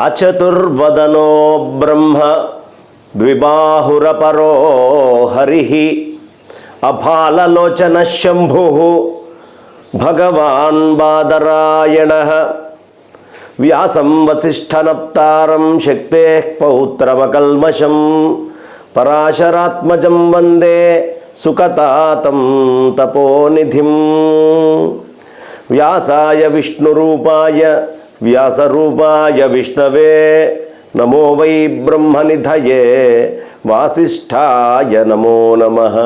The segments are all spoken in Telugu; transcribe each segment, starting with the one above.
అచతుర్వదనో బ్రహ్మ ద్విబాహురపరో హరిః అఫాలలోచన శంభుః భగవాన్ బాదరాయణః వ్యాసం వసిష్ఠనప్తారం శక్తేః పౌత్రమకల్మషం పరాశరాత్మజం వందే సుకతాతం తపోనిధిం. వ్యాసాయ విష్ణురూపాయ వ్యాసరూపాయ విష్ణవే నమో వై బ్రహ్మనిధయే వాసిష్ఠాయ నమో నమః.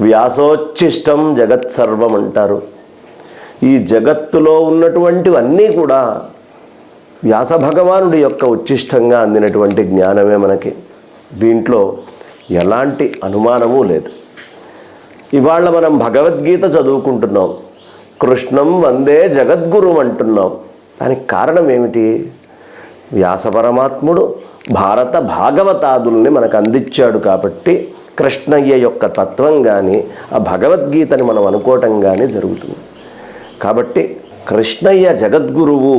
వ్యాసోచ్ఛిష్టం జగత్సర్వం అంటారు. ఈ జగత్తులో ఉన్నటువంటివన్నీ కూడా వ్యాస భగవానుడి యొక్క ఉచ్ఛిష్టంగా అందినటువంటి జ్ఞానమే మనకి. దీంట్లో ఎలాంటి అనుమానము లేదు. ఇవాళ మనం భగవద్గీత చదువుకుంటున్నాం, కృష్ణం వందే జగద్గురు అంటున్నాం. దానికి కారణం ఏమిటి? వ్యాస పరమాత్ముడు భారత భాగవతాదుల్ని మనకు అందించాడు కాబట్టి కృష్ణయ్య యొక్క తత్వం కానీ ఆ భగవద్గీతని మనం అనుకోవటం కానీ జరుగుతుంది. కాబట్టి కృష్ణయ్య జగద్గురువు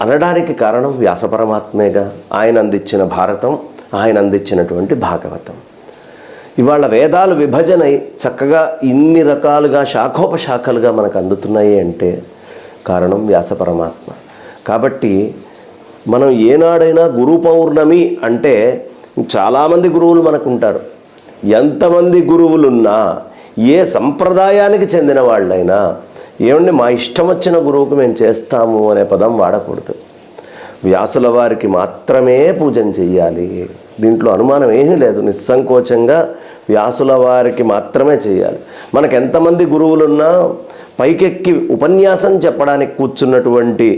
అనడానికి కారణం వ్యాస పరమాత్మేగా. ఆయన అందించిన భారతం, ఆయన అందించినటువంటి భాగవతం. ఇవాళ వేదాలు విభజనై చక్కగా ఇన్ని రకాలుగా శాఖోపశాఖలుగా మనకు అందుతున్నాయి అంటే కారణం వ్యాస పరమాత్మ. కాబట్టి మనం ఏనాడైనా గురు పౌర్ణమి అంటే చాలామంది గురువులు మనకు ఉంటారు. ఎంతమంది గురువులున్నా ఏ సంప్రదాయానికి చెందిన వాళ్ళైనా ఏమండి మా ఇష్టం వచ్చిన గురువుకు మేము చేస్తాము అనే పదం వాడకూడదు. వ్యాసుల వారికి మాత్రమే పూజన చెయ్యాలి. దీంట్లో అనుమానం ఏమీ లేదు. నిస్సంకోచంగా వ్యాసుల వారికి మాత్రమే చేయాలి. మనకు ఎంతమంది గురువులున్నా పైకెక్కి ఉపన్యాసం చెప్పడానికి కూర్చున్నటువంటి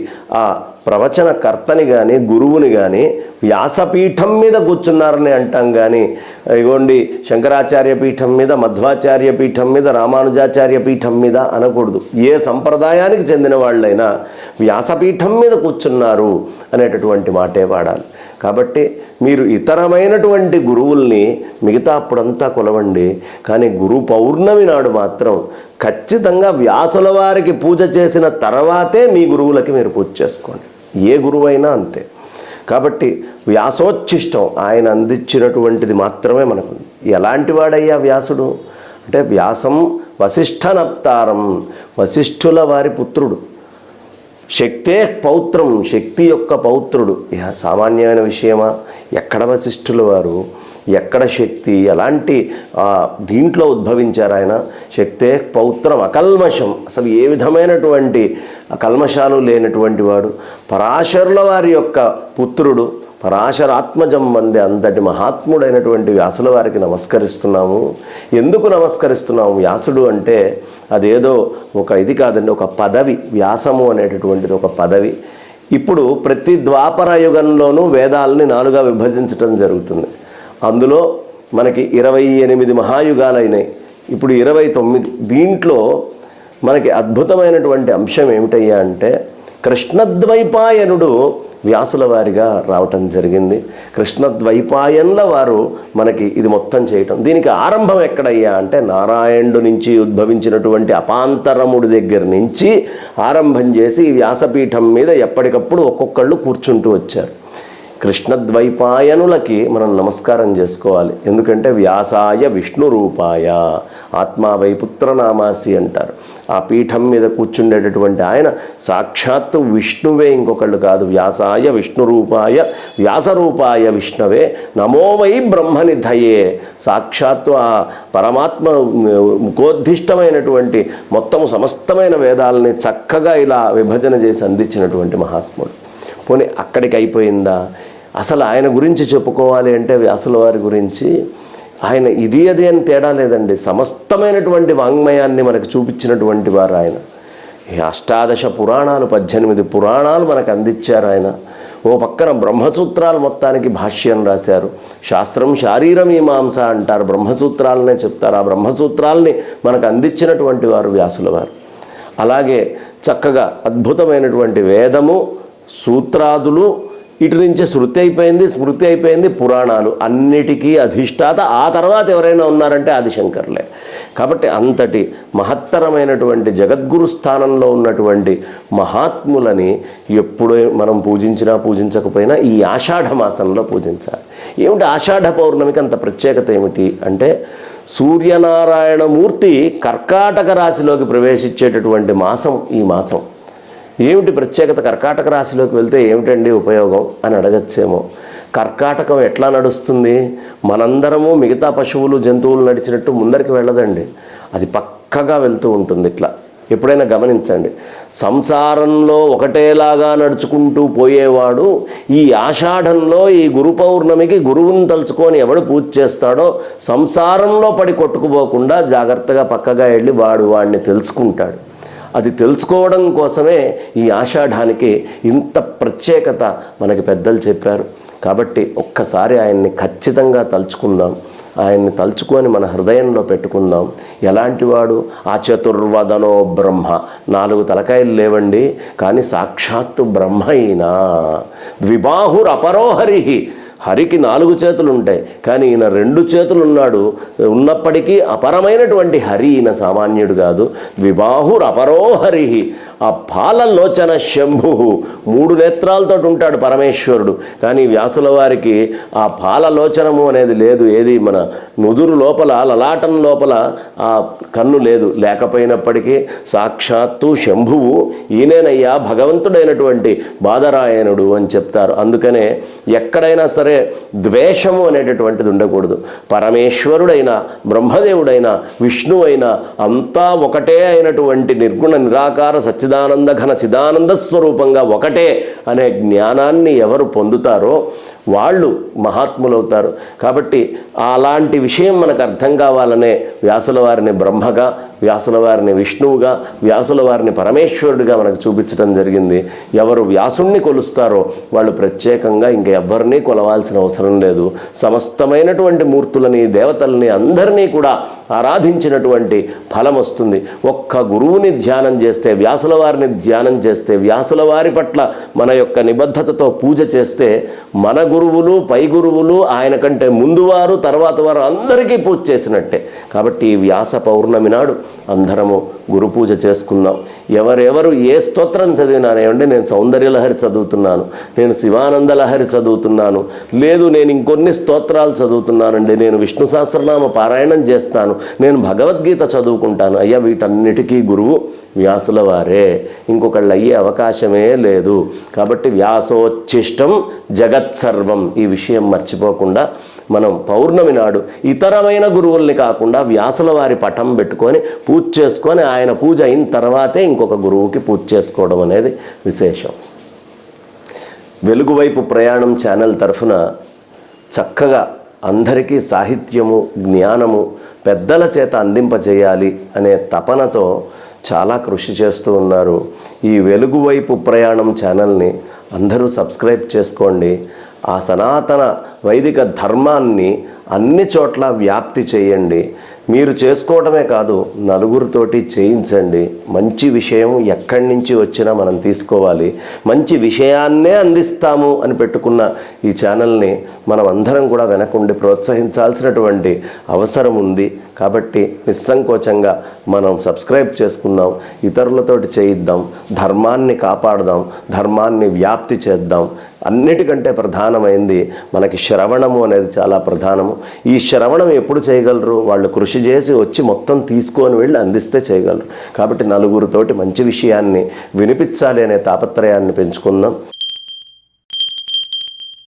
ఆ ప్రవచనకర్తని కానీ గురువుని కానీ వ్యాసపీఠం మీద కూర్చున్నారని అంటాం. కానీ ఇగోండి శంకరాచార్య పీఠం మీద, మధ్వాచార్య పీఠం మీద, రామానుజాచార్య పీఠం మీద అనకూడదు. ఏ సంప్రదాయానికి చెందిన వాళ్ళైనా వ్యాసపీఠం మీద కూర్చున్నారు అనేటటువంటి మాటే వాడాలి. కాబట్టి మీరు ఇతరమైనటువంటి గురువుల్ని మిగతా అప్పుడంతా కొలవండి, కానీ గురు పౌర్ణమి నాడు మాత్రం ఖచ్చితంగా వ్యాసుల వారికి పూజ చేసిన తర్వాతే మీ గురువులకి మీరు పూజ చేసుకోండి. ఏ గురువైనా అంతే. కాబట్టి వ్యాసోచ్ఛిష్టం ఆయన అందించినటువంటిది మాత్రమే మనకు. ఎలాంటి వాడయ్యా వ్యాసుడు అంటే వ్యాసం వసిష్ఠనప్తారం, వశిష్ఠుల వారి పుత్రుడు. శక్తే పౌత్రం, శక్తి యొక్క పౌత్రుడు. సామాన్యమైన విషయమా? ఎక్కడ వశిష్ఠుల వారు, ఎక్కడ శక్తి, ఎలాంటి దీంట్లో ఉద్భవించారు ఆయన? శక్తే పౌత్రం అకల్మషం, అసలు ఏ విధమైనటువంటి కల్మషాలు లేనటువంటి వాడు. పరాశరుల వారి యొక్క పుత్రుడు, పరాశరాత్మజం వందే. అంతటి మహాత్ముడైనటువంటి వ్యాసుల వారికి నమస్కరిస్తున్నాము. ఎందుకు నమస్కరిస్తున్నాము? వ్యాసుడు అంటే అదేదో ఒక ఇది కాదండి, ఒక పదవి. వ్యాసము అనేటటువంటిది ఒక పదవి. ఇప్పుడు ప్రతి ద్వాపర యుగంలోనూ వేదాలని 4గా విభజించడం జరుగుతుంది. అందులో మనకి 28 మహాయుగాలైనాయి, ఇప్పుడు 29. దీంట్లో మనకి అద్భుతమైనటువంటి అంశం ఏమిటయ్యా అంటే కృష్ణద్వైపాయనుడు వ్యాసుల వారిగా రావటం జరిగింది. కృష్ణద్వైపాయన్ల వారు మనకి ఇది మొత్తం చేయటం. దీనికి ఆరంభం ఎక్కడయ్యా అంటే నారాయణుడు నుంచి ఉద్భవించినటువంటి అపాంతరముడి దగ్గర నుంచి ఆరంభం చేసి వ్యాసపీఠం మీద ఎప్పటికప్పుడు ఒక్కొక్కళ్ళు కూర్చుంటూ వచ్చారు. కృష్ణద్వైపాయనులకి మనం నమస్కారం చేసుకోవాలి. ఎందుకంటే వ్యాసాయ విష్ణు రూపాయ ఆత్మా వైపుత్రనామాసి అంటారు. ఆ పీఠం మీద కూర్చుండేటటువంటి ఆయన సాక్షాత్తు విష్ణువే, ఇంకొకళ్ళు కాదు. వ్యాసాయ విష్ణు రూపాయ వ్యాసరూపాయ విష్ణవే నమో వై బ్రహ్మనిధయే. సాక్షాత్తు ఆ పరమాత్మ ముఖోద్ధిష్టమైనటువంటి మొత్తము సమస్తమైన వేదాలని చక్కగా ఇలా విభజన చేసి అందించినటువంటి మహాత్ముడు. పోనీ అక్కడికి అయిపోయిందా? అసలు ఆయన గురించి చెప్పుకోవాలి అంటే వ్యాసుల వారి గురించి ఆయన ఇది అది అని తేడా లేదండి. సమస్తమైనటువంటి వాంగ్మయాన్ని మనకు చూపించినటువంటి వారు ఆయన. 18 పురాణాలు, 18 పురాణాలు మనకు అందించారు ఆయన. ఓ పక్కన బ్రహ్మసూత్రాలు మొత్తానికి భాష్యం రాశారు. శాస్త్రం శారీరమీమాంస అంటారు, బ్రహ్మసూత్రాలనే చెప్తారు. ఆ బ్రహ్మసూత్రాలని మనకు అందించినటువంటి వారు వ్యాసుల వారు. అలాగే చక్కగా అద్భుతమైనటువంటి వేదము, సూత్రాదులు, ఇటు నుంచి శృతి అయిపోయింది, స్మృతి అయిపోయింది, పురాణాలు, అన్నిటికీ అధిష్టాత. ఆ తర్వాత ఎవరైనా ఉన్నారంటే ఆదిశంకర్లే. కాబట్టి అంతటి మహత్తరమైనటువంటి జగద్గురు స్థానంలో ఉన్నటువంటి మహాత్ములని ఎప్పుడూ మనం పూజించినా పూజించకపోయినా ఈ ఆషాఢ మాసంలో పూజించాలి. ఏమిటి ఆషాఢ పౌర్ణమికి అంత ప్రత్యేకత ఏమిటి అంటే, సూర్యనారాయణమూర్తి కర్కాటక రాశిలోకి ప్రవేశించేటటువంటి మాసం ఈ మాసం. ఏమిటి ప్రత్యేకత? కర్కాటక రాశిలోకి వెళ్తే ఏమిటండి ఉపయోగం అని అడగచ్చేమో. కర్కాటకం ఎట్లా నడుస్తుంది? మనందరము మిగతా పశువులు జంతువులు నడిచినట్టు ముందరికి వెళ్ళదండి, అది పక్కగా వెళ్తూ ఉంటుంది. ఇట్లా ఎప్పుడైనా గమనించండి. సంసారంలో ఒకటేలాగా నడుచుకుంటూ పోయేవాడు ఈ ఆషాఢంలో ఈ గురు పౌర్ణమికి గురువుని తలుచుకొని ఎవడు పూజ చేస్తాడో సంసారంలో పడి కొట్టుకుపోకుండా జాగ్రత్తగా పక్కగా వెళ్ళి వాడిని తెలుసుకుంటాడు. అది తెలుసుకోవడం కోసమే ఈ ఆషాఢానికి ఇంత ప్రత్యేకత మనకి పెద్దలు చెప్పారు. కాబట్టి ఒక్కసారి ఆయన్ని ఖచ్చితంగా తలుచుకుందాం, ఆయన్ని తలుచుకొని మన హృదయంలో పెట్టుకుందాం. ఎలాంటి వాడు? ఆ చతుర్వదనో బ్రహ్మ, 4 తలకాయలు లేవండి కానీ సాక్షాత్తు బ్రహ్మ అయినా. ద్విబాహురపరోహరి, హరికి 4 చేతులు ఉంటాయి కానీ ఈయన 2 చేతులు ఉన్నాడు. ఉన్నప్పటికీ అపరమైనటువంటి హరి ఈయన సామాన్యుడు కాదు. ద్విబాహురపరోహరి, ఆ పాలలోచన శంభు, 3 నేత్రాలతో ఉంటాడు పరమేశ్వరుడు. కానీ వ్యాసుల వారికి ఆ పాలలోచనము అనేది లేదు. ఏది మన నుదురు లోపల లలాటం లోపల ఆ కన్ను లేదు. లేకపోయినప్పటికీ సాక్షాత్తు శంభువు ఈయనేనయ్యా భగవంతుడైనటువంటి బాదరాయణుడు అని చెప్తారు. అందుకనే ఎక్కడైనా సరే ద్వేషము అనేటటువంటిది ఉండకూడదు. పరమేశ్వరుడైనా బ్రహ్మదేవుడైనా విష్ణువైనా అంతా ఒకటే అయినటువంటి నిర్గుణ నిరాకార సచ్చిదానంద ఘన చిదానంద స్వరూపంగా ఒకటే అనే జ్ఞానాన్ని ఎవరు పొందుతారో వాళ్ళు మహాత్ములవుతారు. కాబట్టి అలాంటి విషయం మనకు అర్థం కావాలనే వ్యాసుల వారిని బ్రహ్మగా, వ్యాసుల వారిని విష్ణువుగా, వ్యాసుల వారిని పరమేశ్వరుడిగా మనకు చూపించడం జరిగింది. ఎవరు వ్యాసుణ్ణి కొలుస్తారో వాళ్ళు ప్రత్యేకంగా ఇంకెవ్వరినీ కొలవాల్సిన అవసరం లేదు. సమస్తమైనటువంటి మూర్తులని దేవతల్ని అందరినీ కూడా ఆరాధించినటువంటి ఫలం వస్తుంది. ఒక్క గురువుని ధ్యానం చేస్తే, వ్యాసుల వారిని ధ్యానం చేస్తే, వ్యాసుల వారి పట్ల మన యొక్క నిబద్ధతతో పూజ చేస్తే మన గురువులు పై గురువులు ఆయన కంటే ముందు వారు తర్వాత వారు అందరికీ పూజ చేసినట్టే. కాబట్టి ఈ వ్యాస పౌర్ణమి నాడు అందరము గురు పూజ చేసుకుందాం. ఎవరెవరు ఏ స్తోత్రం చదివినానేమంటే, నేను సౌందర్యలహరి చదువుతున్నాను, నేను శివానంద లహరి చదువుతున్నాను, లేదు నేను ఇంకొన్ని స్తోత్రాలు చదువుతున్నానండి, నేను విష్ణు సహస్రనామ పారాయణం చేస్తాను, నేను భగవద్గీత చదువుకుంటాను, అయ్యా వీటన్నిటికీ గురువు వ్యాసుల వారే, ఇంకొకళ్ళు అయ్యే అవకాశమే లేదు. కాబట్టి వ్యాసోచ్ఛిష్టం జగత్సర్వం, ఈ విషయం మర్చిపోకుండా మనం పౌర్ణమి నాడు ఇతరమైన గురువుల్ని కాకుండా వ్యాసుల వారి పటం పెట్టుకొని పూజ చేసుకొని ఆయన పూజ అయిన తర్వాతే ఇంకొక గురువుకి పూజ చేసుకోవడం అనేది విశేషం. వెలుగువైపు ప్రయాణం ఛానల్ తరఫున చక్కగా అందరికీ సాహిత్యము జ్ఞానము పెద్దల చేత అందింపజేయాలి అనే తపనతో చాలా కృషి చేస్తూ ఉన్నారు. ఈ వెలుగువైపు ప్రయాణం ఛానల్ని అందరూ సబ్స్క్రైబ్ చేసుకోండి. ఆ సనాతన వైదిక ధర్మాన్ని అన్ని చోట్ల వ్యాప్తి చేయండి. మీరు చేసుకోవడమే కాదు, నలుగురితోటి చేయించండి. మంచి విషయం ఎక్కడి నుంచి వచ్చినా మనం తీసుకోవాలి. మంచి విషయాన్నే అందిస్తాము అని పెట్టుకున్న ఈ ఛానల్ని మనం అందరం కూడా వెనకుండి ప్రోత్సహించాల్సినటువంటి అవసరం ఉంది. కాబట్టి నిస్సంకోచంగా మనం సబ్స్క్రైబ్ చేసుకుందాం, ఇతరులతోటి చేయిద్దాం, ధర్మాన్ని కాపాడదాం, ధర్మాన్ని వ్యాప్తి చేద్దాం. అన్నిటికంటే ప్రధానమైంది మనకి శ్రవణము అనేది చాలా ప్రధానము. ఈ శ్రవణం ఎప్పుడు చేయగలరు? వాళ్ళు కృషి చేసి వచ్చి మొత్తం తీసుకొని వెళ్ళి అందిస్తే చేయగలరు. కాబట్టి నలుగురితోటి మంచి విషయాన్ని వినిపించాలి అనే తాపత్రయాన్ని పెంచుకుందాం.